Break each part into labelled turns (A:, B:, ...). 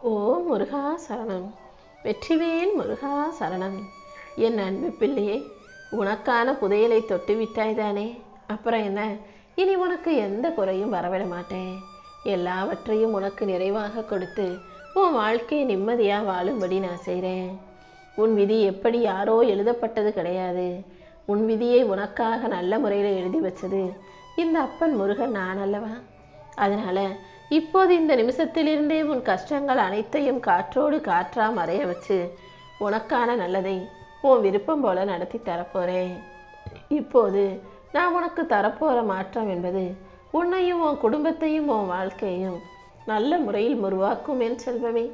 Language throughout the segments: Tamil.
A: ஓ முருகா சரணம். வெற்றிவேல் முருகா சரணம். என் அன்பு பிள்ளையே, உனக்கான புதையலை தொட்டு விட்டாய்தானே, அப்புறம் என்ன? இனி உனக்கு எந்த குறையும் வரவிட மாட்டேன். எல்லாவற்றையும் உனக்கு நிறைவாக கொடுத்து உன் வாழ்க்கையை நிம்மதியாக வாழும்படி நான் செய்கிறேன். உன் விதி எப்படி யாரோ எழுதப்பட்டது கிடையாது. உன் விதியை உனக்காக நல்ல முறையில் எழுதி வச்சது இந்த அப்பன் முருகன் நான் அல்லவா? அதனால் இப்போது இந்த நிமிஷத்திலிருந்தே உன் கஷ்டங்கள் அனைத்தையும் காற்றோடு காற்றா மறைய வச்சு உனக்கான நல்லதை உன் விருப்பம் போல நடத்தி தரப்போகிறேன். இப்போது நான் உனக்கு தரப்போகிற மாற்றம் என்பது உன்னையும் உன் குடும்பத்தையும் உன் வாழ்க்கையையும் நல்ல முறையில் உருவாக்கும் என் செல்வமே.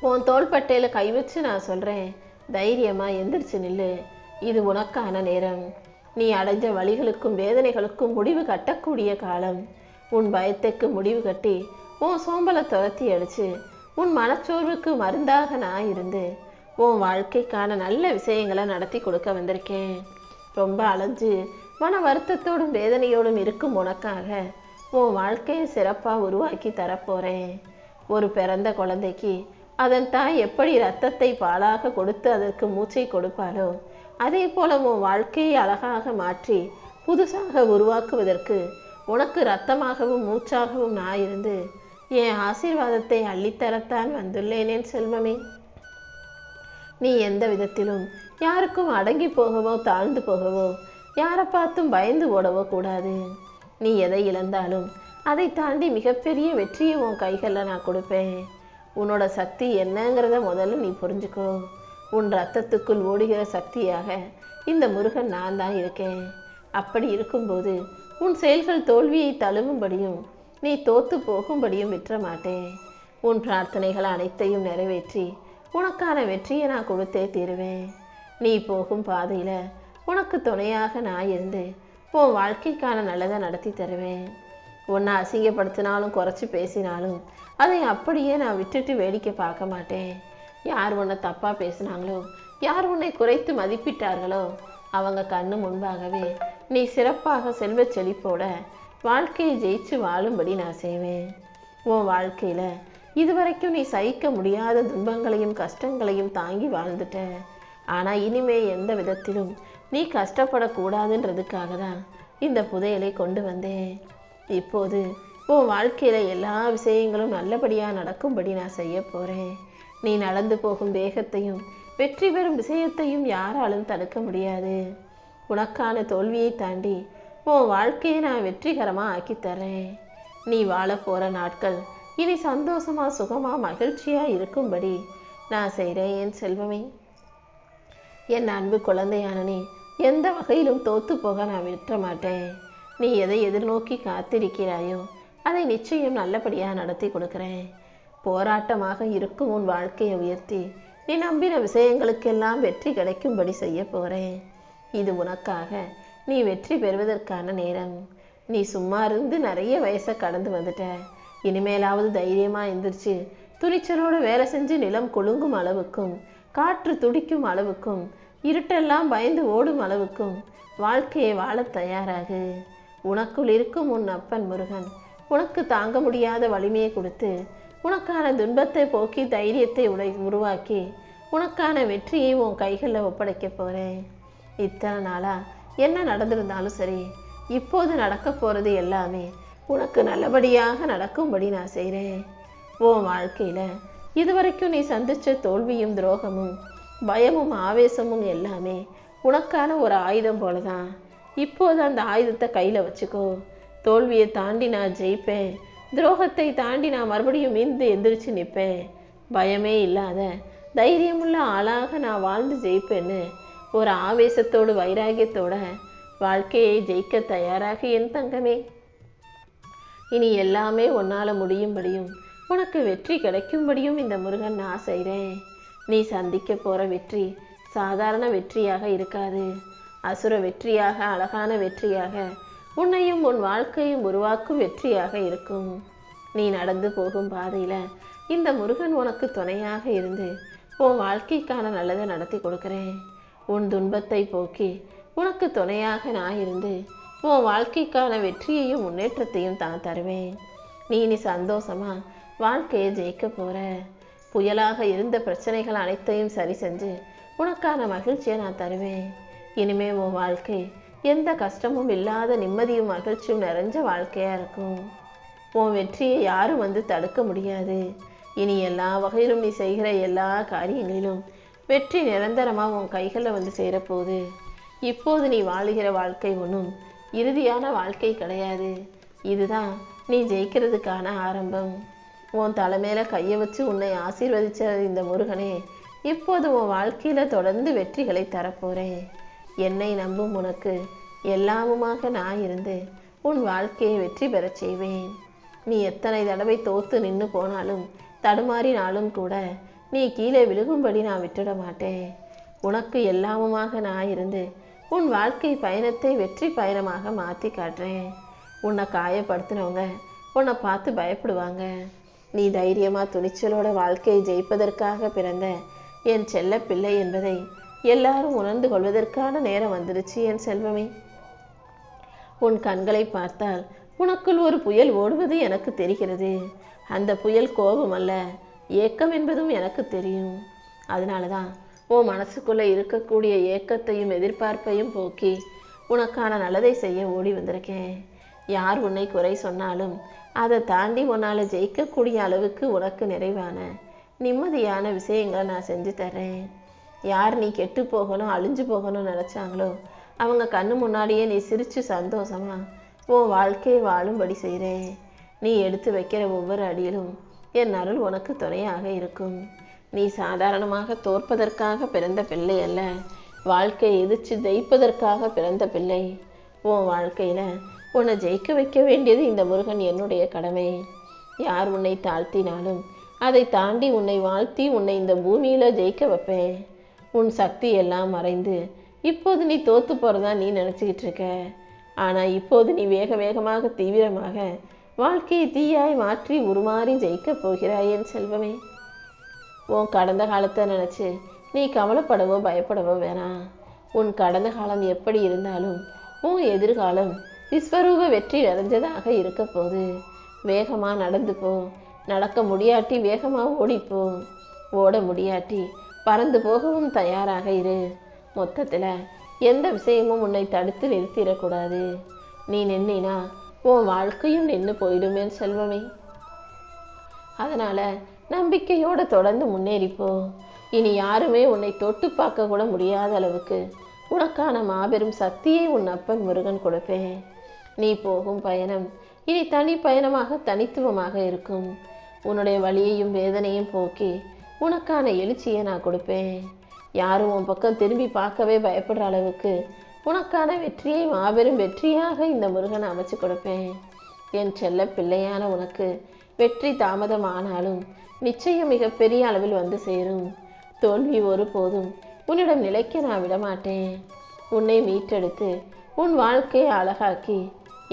A: உன் தோள்பட்டையில் கை வச்சு நான் சொல்கிறேன், தைரியமாக எந்திரிச்சு நில்லு. இது உனக்கான நேரம். நீ அடைஞ்ச வலிகளுக்கும் வேதனைகளுக்கும் முடிவு கட்டக்கூடிய காலம். உன் பயத்துக்கு முடிவு கட்டி உன் சோம்பலை துரத்தி அடிச்சு உன் மனச்சோர்வுக்கு மருந்தாக நான் இருந்து உன் வாழ்க்கைக்கான நல்ல விஷயங்களை நடத்தி கொடுக்க வந்திருக்கேன். ரொம்ப அலைஞ்சு மன வருத்தத்தோடும் வேதனையோடும் இருக்கும் உனக்காக உன் வாழ்க்கையை சிறப்பாக உருவாக்கி தரப்போகிறேன். ஒரு பிறந்த குழந்தைக்கு அதன் தாய் எப்படி இரத்தத்தை பாலாக கொடுத்து அதற்கு மூச்சை கொடுப்பாளோ, அதே போல உன் வாழ்க்கையை அழகாக மாற்றி புதுசாக உருவாக்குவதற்கு உனக்கு இரத்தமாகவும் மூச்சாகவும் நான் இருந்து என் ஆசீர்வாதத்தை அள்ளித்தரத்தான் வந்துள்ளேனேன் செல்வமே. நீ எந்த விதத்திலும் யாருக்கும் அடங்கி போகவோ தாழ்ந்து போகவோ யாரை பார்த்தும் பயந்து ஓடவோ கூடாது. நீ எதை இழந்தாலும் அதை தாண்டி மிகப்பெரிய வெற்றியை உன் கைகளில் நான் கொடுப்பேன். உன்னோட சக்தி என்னங்கிறத முதல்ல நீ புரிஞ்சுக்கோ. உன் ரத்தத்துக்குள் ஓடுகிற சக்தியாக இந்த முருகன் நான் தான் இருக்கேன். அப்படி இருக்கும்போது உன் செயல்கள் தோல்வியை தழுவும்படியும் நீ தோத்து போகும்படியும் விற்ற மாட்டேன். உன் பிரார்த்தனைகள் அனைத்தையும் நிறைவேற்றி உனக்கான வெற்றியை நான் கொடுத்தே தீருவேன். நீ போகும் பாதையில் உனக்கு துணையாக நான் இருந்து உன் வாழ்க்கைக்கான நல்லதை நடத்தி தருவேன். உன்னை அசிங்கப்படுத்தினாலும் குறைச்சி பேசினாலும் அதை அப்படியே நான் விட்டுட்டு வேடிக்கை பார்க்க மாட்டேன். யார் உன்னை தப்பாக பேசினாங்களோ, யார் உன்னை குறைத்து மதிப்பிட்டார்களோ, அவங்க கண்ணு முன்பாகவே நீ சிறப்பாக செல்வ செழிப்போட வாழ்க்கையை ஜெயிச்சு வாழும்படி நான் செய்வேன். உன் வாழ்க்கையில் இதுவரைக்கும் நீ சகிக்க முடியாத துன்பங்களையும் கஷ்டங்களையும் தாங்கி வாழ்ந்துட்ட. ஆனால் இனிமே எந்த விதத்திலும் நீ கஷ்டப்படக்கூடாதுன்றதுக்காக தான் இந்த புதையலை கொண்டு வந்தேன். இப்போது உன் வாழ்க்கையில் எல்லா விஷயங்களும் நல்லபடியாக நடக்கும்படி நான் செய்ய போகிறேன். நீ நடந்து போகும் வேகத்தையும் வெற்றி பெறும் விஷயத்தையும் யாராலும் தடுக்க முடியாது. உனக்கான தோல்வியை தாண்டி உன் வாழ்க்கையை நான் வெற்றிகரமாக ஆக்கித்தரேன். நீ வாழ போகிற நாட்கள் இனி சந்தோஷமாக சுகமாக மகிழ்ச்சியாக இருக்கும்படி நான் செய்கிறேன் என் செல்வமே. என் அன்பு குழந்தையான நீ எந்த வகையிலும் தோற்று போக நான் விட்டுற மாட்டேன். நீ எதை எதிர்நோக்கி காத்திருக்கிறாயோ அதை நிச்சயம் நல்லபடியாக நடத்தி கொடுக்குறேன். போராட்டமாக இருக்கும் உன் வாழ்க்கையை உயர்த்தி நீ நம்பின விஷயங்களுக்கெல்லாம் வெற்றி கிடைக்கும்படி செய்ய போகிறேன். இது உனக்காக நீ வெற்றி பெறுவதற்கான நேரம். நீ சும்மா இருந்து நிறைய வயசை கடந்து வந்துட்ட. இனிமேலாவது தைரியமாக எந்திரிச்சு துணிச்சலோடு வேலை செஞ்சு நிலம் குலுங்கும் அளவுக்கும் காற்று துடிக்கும் அளவுக்கும் இருட்டெல்லாம் பயந்து ஓடும் அளவுக்கும் வாழ்க்கையை வாழ தயாராகு. உனக்குள் இருக்கும் உன் அப்பன் முருகன் உனக்கு தாங்க முடியாத வலிமையை கொடுத்து உனக்கான துன்பத்தை போக்கி தைரியத்தை உருவாக்கி உனக்கான வெற்றியை உன் கைகளில் ஒப்படைக்க போகிறேன். இத்தனை நாளாக என்ன நடந்திருந்தாலும் சரி, இப்போது நடக்க போகிறது எல்லாமே உனக்கு நல்லபடியாக நடக்கும்படி நான் செய்கிறேன். உன் வாழ்க்கையில் இதுவரைக்கும் நீ சந்தித்த தோல்வியும் துரோகமும் பயமும் ஆவேசமும் எல்லாமே உனக்கான ஒரு ஆயுதம் போல தான். இப்போது அந்த ஆயுதத்தை கையில் வச்சுக்கோ. தோல்வியை தாண்டி நான் ஜெயிப்பேன். துரோகத்தை தாண்டி நான் மறுபடியும் மீண்டு எந்திரிச்சு நிற்பேன். பயமே இல்லாத தைரியமுள்ள ஆளாக நான் வாழ்ந்து ஜெயிப்பேன்னு ஒரு ஆவேசத்தோடு வைராகியத்தோட வாழ்க்கையை ஜெயிக்க தயாராக என் தங்கமே. இனி எல்லாமே உன்னால் முடியும்படியும் உனக்கு வெற்றி கிடைக்கும்படியும் இந்த முருகன் நான் செய்கிறேன். நீ சந்திக்க போகிற வெற்றி சாதாரண வெற்றியாக இருக்காது. அசுர வெற்றியாக, அழகான வெற்றியாக, உன்னையும் உன் வாழ்க்கையும் உருவாக்கும் வெற்றியாக இருக்கும். நீ நடந்து போகும் பாதையில் இந்த முருகன் உனக்கு துணையாக இருந்து உன் வாழ்க்கைக்கான நல்லதை நடத்தி கொடுக்குறேன். உன் துன்பத்தை போக்கி உனக்கு துணையாக நான் இருந்து உன் வாழ்க்கைக்கான வெற்றியையும் முன்னேற்றத்தையும் தான் தருவேன். நீ சந்தோஷமா வாழ்க்கையை ஜெயிக்க போற. புயலாக இருந்த பிரச்சனைகள் அனைத்தையும் சரி செஞ்சு உனக்கான மகிழ்ச்சியை நான் தருவேன். இனிமே உன் வாழ்க்கை எந்த கஷ்டமும் இல்லாத நிம்மதியும் மகிழ்ச்சியும் நிறைஞ்ச வாழ்க்கையா இருக்கும். உன் வெற்றியை யாரும் வந்து தடுக்க முடியாது. இனி எல்லா வகையிலும் நீ செய்கிற எல்லா காரியங்களிலும் வெற்றி நிரந்தரமாக உன் கைகளில் வந்து சேரப்போகுது. இப்போது நீ வாழுகிற வாழ்க்கை ஒன்றும் இறுதியான வாழ்க்கை கிடையாது. இதுதான் நீ ஜெயிக்கிறதுக்கான ஆரம்பம். உன் தலைமையில கையை வச்சு உன்னை ஆசீர்வதிச்ச இந்த முருகனே இப்போது உன் வாழ்க்கையில் தொடர்ந்து வெற்றிகளை தரப்போகிறேன். என்னை நம்பும் உனக்கு எல்லாமுமாக நான் இருந்து உன் வாழ்க்கையை வெற்றி பெறச் செய்வேன். நீ எத்தனை தடவை தோத்து நின்று போனாலும் தடுமாறினாலும் கூட நீ கீழே விழுகும்படி நான் விட்டுட மாட்டேன். உனக்கு எல்லாமுமாக நான் இருந்து உன் வாழ்க்கை பயணத்தை வெற்றி பயணமாக மாற்றி காட்டுறேன். உன்னை காயப்படுத்தினவங்க உன்னை பார்த்து பயப்படுவாங்க. நீ தைரியமாக துணிச்சலோட வாழ்க்கையை ஜெயிப்பதற்காக பிறந்த என் செல்ல பிள்ளை என்பதை எல்லாரும் உணர்ந்து கொள்வதற்கான நேரம் வந்துடுச்சு என் செல்வமே. உன் கண்களை பார்த்தால் உனக்குள் ஒரு புயல் ஓடுவது எனக்கு தெரிகிறது. அந்த புயல் கோபம் அல்ல, ஏக்கம் என்பதும் எனக்கு தெரியும். அதனால தான் உன் மனசுக்குள்ளே இருக்கக்கூடிய ஏக்கத்தையும் எதிர்பார்ப்பையும் போக்கி உனக்கான நல்லதை செய்ய ஓடி வந்திருக்கேன். யார் உன்னை குறை சொன்னாலும் அதை தாண்டி உன்னால் ஜெயிக்கக்கூடிய அளவுக்கு உனக்கு நிறைவான நிம்மதியான விஷயங்களை நான் செஞ்சு தர்றேன். யார் நீ கெட்டு போகணும் அழிஞ்சு போகணும்னு நினச்சாங்களோ அவங்க கண்ணு முன்னாடியே நீ சிரித்து சந்தோஷமா உன் வாழ்க்கையை வாழும்படி செய்கிறேன். நீ எடுத்து வைக்கிற ஒவ்வொரு அடியிலும் என் அருள் உனக்கு துணையாக இருக்கும். நீ சாதாரணமாக தோற்பதற்காக பிறந்த பிள்ளை அல்ல, வாழ்க்கையை எதிர்த்து ஜெயிப்பதற்காக பிறந்த பிள்ளை. உன் வாழ்க்கையில் உன்னை ஜெயிக்க வைக்க வேண்டியது இந்த முருகன் என்னுடைய கடமை. யார் உன்னை தாழ்த்தினாலும் அதை தாண்டி உன்னை வாழ்த்தி உன்னை இந்த பூமியில் ஜெயிக்க வைப்பேன். உன் சக்தி எல்லாம் மறைந்து இப்போது நீ தோற்று போகிறதா நீ நினச்சிக்கிட்டு இருக்க. ஆனால் இப்போது நீ வேக வேகமாக தீவிரமாக வாழ்க்கையை தீயாய் மாற்றி உருமாறி ஜெயிக்கப் போகிறாய் என் செல்வமே. உன் கடந்த காலத்தை நினச்சி நீ கவலைப்படவோ பயப்படவோ வேணாம். உன் கடந்த காலம் எப்படி இருந்தாலும் உன் எதிர்காலம் விஸ்வரூப வெற்றி நிறைஞ்சதாக இருக்க போது. வேகமாக நடந்து போ. நடக்க முடியாட்டி வேகமாக ஓடிப்போ. ஓட முடியாட்டி பறந்து போகவும் தயாராக இரு. மொத்தத்தில் எந்த விஷயமும் உன்னை தடுத்து நிறுத்திடக்கூடாது. நீ நின்னா உன் வாழ்க்கையும் நின்று போயிடுமே செல்வமே. அதனால் நம்பிக்கையோடு தொடர்ந்து முன்னேறிப்போ. இனி யாருமே உன்னை தொட்டு பார்க்க கூட முடியாத அளவுக்கு உனக்கான மாபெரும் சக்தியை உன் அப்பன் முருகன் கொடுப்பேன். நீ போகும் பயணம் இனி தனி பயணமாக தனித்துவமாக இருக்கும். உன்னுடைய வலியையும் வேதனையும் போக்கி உனக்கான எழுச்சியை நான் கொடுப்பேன். யாரும் உன் பக்கம் திரும்பி பார்க்கவே பயப்படுற அளவுக்கு உனக்கான வெற்றியை மாபெரும் வெற்றியாக இந்த முருகனை அமைச்சு கொடுப்பேன். என் செல்ல பிள்ளையான உனக்கு வெற்றி தாமதமானாலும் நிச்சயம் மிகப்பெரிய அளவில் வந்து சேரும். தோல்வி ஒருபோதும் உன்னிடம் நிலைக்க நான் விடமாட்டேன். உன்னை மீட்டெடுத்து உன் வாழ்க்கையை அழகாக்கி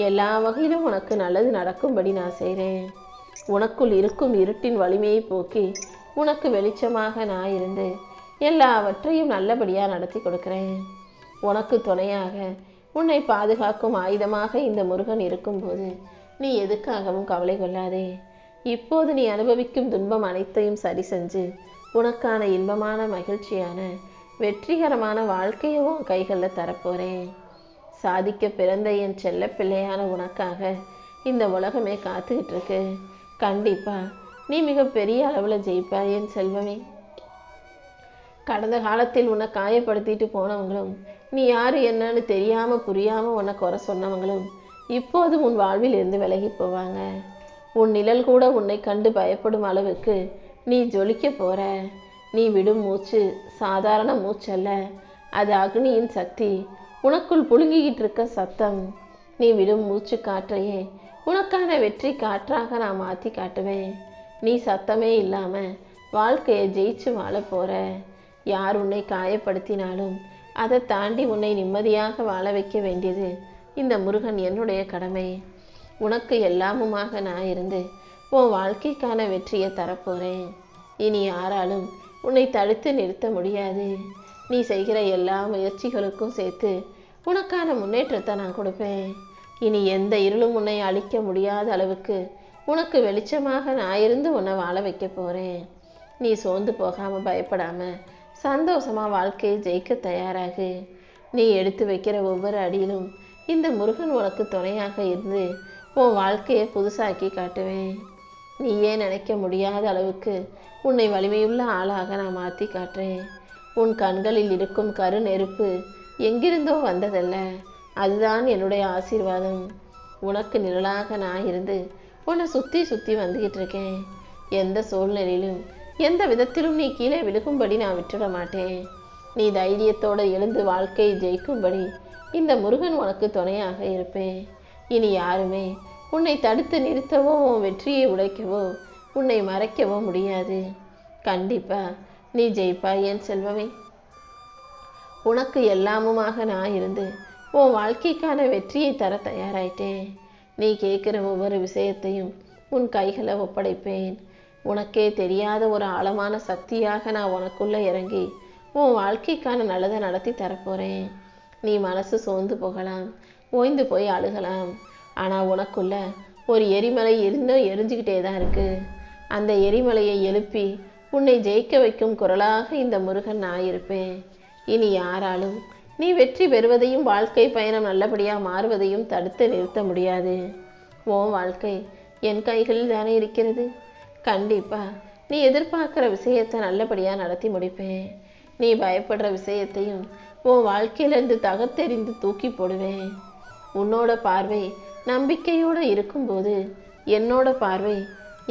A: எல்லா வகையிலும் உனக்கு நல்லது நடக்கும்படி நான் செய்கிறேன். உனக்குள் இருக்கும் இருட்டின் வலிமையை போக்கி உனக்கு வெளிச்சமாக நான் இருந்து எல்லாவற்றையும் நல்லபடியாக நடத்தி கொடுக்குறேன். உனக்கு துணையாக உன்னை பாதுகாக்கும் ஆயுதமாக இந்த முருகன் இருக்கும்போது நீ எதுக்காகவும் கவலை கொள்ளாதே. இப்போது நீ அனுபவிக்கும் துன்பம் அனைத்தையும் சரி செஞ்சு உனக்கான இன்பமான மகிழ்ச்சியான வெற்றிகரமான வாழ்க்கையை உன் கைகளில் தரப்போகிறேன். சாதிக்க பிறந்த என் செல்ல பிள்ளையான உனக்காக இந்த உலகமே காத்துக்கிட்டு இருக்கு. கண்டிப்பாக நீ மிகப்பெரிய அளவில் ஜெயிப்பாய் என் செல்வமே. கடந்த காலத்தில் உன்னை காயப்படுத்திட்டு போனவங்களும் நீ யார் என்னன்னு தெரியாமல் புரியாமல் உன்னை குறை சொன்னவங்களும் இப்போது உன் வாழ்வில் இருந்து விலகி போவாங்க. உன் நிழல் கூட உன்னை கண்டு பயப்படும் அளவுக்கு நீ ஜொலிக்க போகிற. நீ விடும் மூச்சு சாதாரண மூச்சல்ல, அது அக்னியின் சக்தி. உனக்குள் புழுங்கிக்கிட்டு இருக்க சத்தம். நீ விடும் மூச்சு காற்றையே உனக்கான வெற்றி காற்றாக நான் மாற்றி காட்டுவேன். நீ சத்தமே இல்லாமல் வாழ்க்கையை ஜெயிச்சு வாழ போகிற. யார் உன்னை காயப்படுத்தினாலும் அதை தாண்டி உன்னை நிம்மதியாக வாழ வைக்க வேண்டியது இந்த முருகன் என்னுடைய கடமை. உனக்கு எல்லாமுமாக நான் இருந்து உன் வாழ்க்கைக்கான வெற்றியை தரப்போகிறேன். இனி யாராலும் உன்னை தடுத்து நிறுத்த முடியாது. நீ செய்கிற எல்லா முயற்சிகளுக்கும் சேர்த்து உனக்கான முன்னேற்றத்தை நான் கொடுப்பேன். இனி எந்த இருளும் உன்னை அழிக்க முடியாத அளவுக்கு உனக்கு வெளிச்சமாக நான் இருந்து உன்னை வாழ வைக்க போகிறேன். நீ சோர்ந்து போகாமல் பயப்படாமல் சந்தோஷமாக வாழ்க்கையை ஜெயிக்க தயாராகு. நீ எடுத்து வைக்கிற ஒவ்வொரு அடியிலும் இந்த முருகன் உனக்கு துணையாக இருந்து உன் வாழ்க்கையை புதுசாக்கி காட்டுவேன். நீயே நினைக்க முடியாத அளவுக்கு உன்னை வலிமையுள்ள ஆளாக நான் மாற்றி காட்டுறேன். உன் கண்களில் இருக்கும் கரு நெருப்பு எங்கிருந்தோ வந்ததல்ல, அதுதான் என்னுடைய ஆசீர்வாதம். உனக்கு நிழலாக நான் இருந்து உன்னை சுற்றி சுற்றி வந்துக்கிட்டு இருக்கேன். எந்த சூழ்நிலையிலும் எந்த விதத்திலும் நீ கீழே விழுகும்படி நான் விட்டுட மாட்டேன். நீ தைரியத்தோடு எழுந்து வாழ்க்கையை ஜெயிக்கும்படி இந்த முருகன் உனக்கு துணையாக இருப்பேன். இனி யாருமே உன்னை தடுத்து நிறுத்தவோ உன் வெற்றியை உடைக்கவோ உன்னை மறைக்கவோ முடியாது. கண்டிப்பா நீ ஜெயிப்பாய் என் செல்வமே. உனக்கு எல்லாமுமாக நான் இருந்து உன் வாழ்க்கைக்கான வெற்றியை தர தயாராயிட்டேன். நீ கேட்குற ஒவ்வொரு விஷயத்தையும் உன் கைகளை ஒப்படைப்பேன். உனக்கே தெரியாத ஒரு ஆழமான சக்தியாக நான் உனக்குள்ளே இறங்கி உன் வாழ்க்கைக்கான நல்லதை நடத்தி தரப்போகிறேன். நீ மனசு சோர்ந்து போகலாம், ஓய்ந்து போய் அழுகலாம். ஆனால் உனக்குள்ள ஒரு எரிமலை இன்னும் எரிஞ்சுக்கிட்டே தான் இருக்குது. அந்த எரிமலையை எழுப்பி உன்னை ஜெயிக்க வைக்கும் குரலாக இந்த முருகன் நான் இருப்பேன். இனி யாராலும் நீ வெற்றி பெறுவதையும் வாழ்க்கை பயணம் நல்லபடியாக மாறுவதையும் தடுத்து நிறுத்த முடியாது. உன் வாழ்க்கை என் கைகளில் தானே இருக்கிறது. கண்டிப்பாக நீ எதிர்பார்க்குற விஷயத்தை நல்லபடியாக நடத்தி முடிப்பேன். நீ பயப்படுற விஷயத்தையும் உன் வாழ்க்கையிலேருந்து தகர்த்தெறிந்து தூக்கி போடுவேன். உன்னோட பார்வை நம்பிக்கையோடு இருக்கும்போது என்னோட பார்வை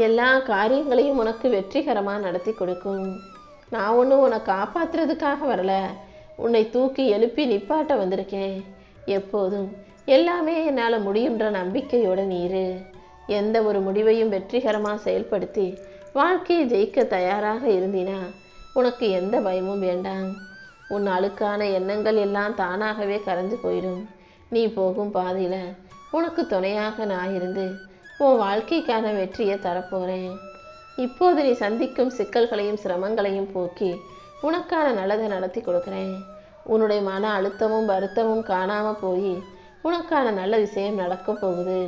A: எல்லா காரியங்களையும் உனக்கு வெற்றிகரமாக நடத்தி கொடுக்கும். நான் ஒன்றும் உன்னை காப்பாற்றுறதுக்காக வரல, உன்னை தூக்கி எழுப்பி நிப்பாட்ட வந்திருக்கேன். எப்போதும் எல்லாமே என்னால் முடியுன்ற நம்பிக்கையோட நீரு. எந்த ஒரு முடிவையும் வெற்றிகரமாக செயல்படுத்தி வாழ்க்கையை ஜெயிக்க தயாராக இருந்தினா உனக்கு எந்த பயமும் வேண்டாம். உன் அழுக்கான எண்ணங்கள் எல்லாம் தானாகவே கரைஞ்சு போயிடும். நீ போகும் பாதையில் உனக்கு துணையாக நான் இருந்து உன் வாழ்க்கைக்கான வெற்றியை தரப்போகிறேன். இப்போது நீ சந்திக்கும் சிக்கல்களையும் சிரமங்களையும் போக்கி உனக்கான நல்லதை நடத்தி கொடுக்குறேன். உன்னுடைய மன அழுத்தமும் வருத்தமும் காணாமல் போய் உனக்கான நல்ல விஷயம் நடக்க போகுது.